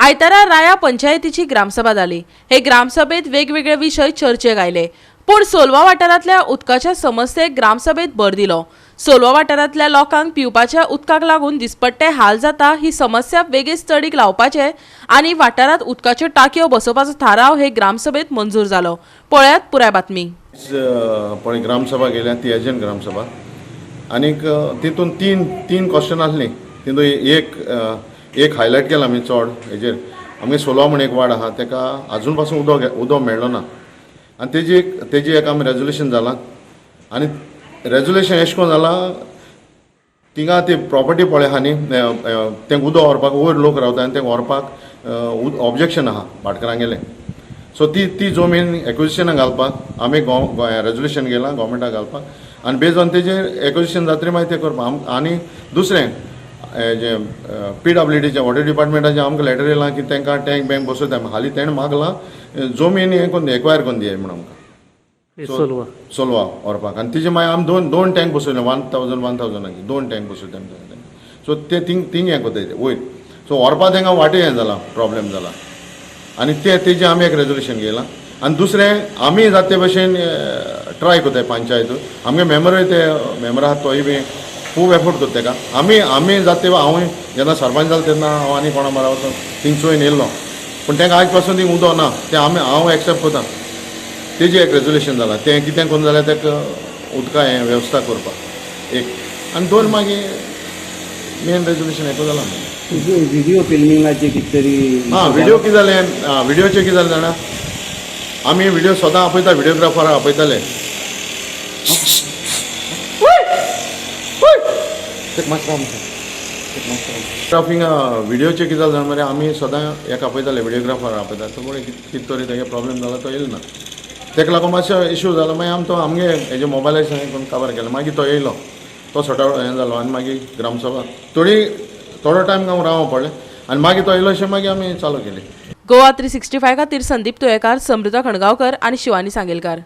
आयतारा राया पंचायतीची ग्रामसभा जाली। हे ग्रामसभेत वेगवेगळे विषय चर्चेक आयले। पण सोलवा वाठारांतल्या उदकाच्या समस्येक ग्रामसभेत भर दिलो। सोलवा वाठारांतल्या लोकांक पिवपाच्या उदकाक लागून दिसपट्टे हाल जाता ही समस्या वेगळेच चडीक लावपाचे आनी वाठारांत उदकाच्यो टाकयो बसोवपाचो थाराव हे ग्रामसभेत मंजूर जालो। पळयात पुराय बातमी। पण ग्रामसभा गेल्या ती एजंट ग्रामसभा आनीक तितून तीन क्वेश्चन आसली। तितून एक हायलायट केला आमी चड हेजेर आमगे सोलवा म्हण एक वार्ड आहा तेका आजून पासून उदक मेळ्ळो ना आनी तेजी एक आमी रेजोल्युशन जाला आनी रेजोल्युशन एशें कोन्न जाला थिंगा ती प्रॉपर्टी पळय आहा न्ही तेंक उदक व्हरपाक वयर लोक रावता आनी तेंक व्हरपाक ऑब्जेक्शन आहा भाटकारांगेलें। सो ती जमीन एक्विजिशनाक घालपाक आमी रेजोल्युशन गेलां गव्हर्मेंटाक घालपाक आनी बेज ऑन तेजेर एक्विजिशन जातरी मागीर तें करपाक। आनी दुसरें जे PWDचे वॉटर डिपार्टमेंटाचे आमकां लेटर येयलां की तांकां टँक बँक बसयता हालीं तेणें मागलां जमीन हें कोन्न एक्वायर कोन्न दियाय म्हणून आमकां सोलवा व्हरपाक। आनी तेजे मागीर आमी दोन टँक बसयले 1000 दोन टँक बसयता सो ते थिंग हें कोताय वयर सो व्हरपा तांकां वाटे हें जाला प्रॉब्लेम जाला आनी तेजें आमी एक रेजोल्युशन घेयलां। आनी दुसरें आमी जाता ते भशेन ट्राय कोताय पंचायत आमगे मेंबरूय ते मेंबर आहा तोय बी खूब एफोर्ट करता तेका आमी जाता ते हांवूय जेन्ना सरपंच जालो तेन्ना हांव आनी कोणा बारा वचून थिंगसोय येयल्लो पूण तांकां आज पासून थिंग उदक ना तें हांव एक्सेप्ट कोता। तेजें एक रेजोल्युशन जालां तें कितें करून जाल्यार तेका उदका हें वेवस्था करपाक एक आनी दोन मागीर मेन रेजोल्युशन हेको जालां व्हिडिओ फिल्मिंगाचे कितें तरी व्हिडिओ कितें जालें व्हिडिओचें कितें जालें जाणा आमी व्हिडिओ सदां आपयता व्हिडिओग्राफराक आपयताले ग्राफींग व्हिडिओचें कितें जालें जाणा मरे आमी सदां एक आपयताले व्हिडिओग्राफराक आपयता तो पळय कितें तरी तेगे प्रॉब्लेम जाला तो येयलो ना तेका लागून मातसो इश्यू जालो मागीर आमी तो आमगे हेजे मोबायलार करून काबार केलो मागीर तो येयलो तो सॉर्ट आवट हें जालो आनी मागीर ग्रामसभा थोडो टायम हांव रावों पडलें आनी मागीर तो येयलो अशें मागीर आमी चालू केली। गोवा 365 खातीर संदीप तुयेकार, समृता खणगांवकर आनी शिवानी सांगेलकार।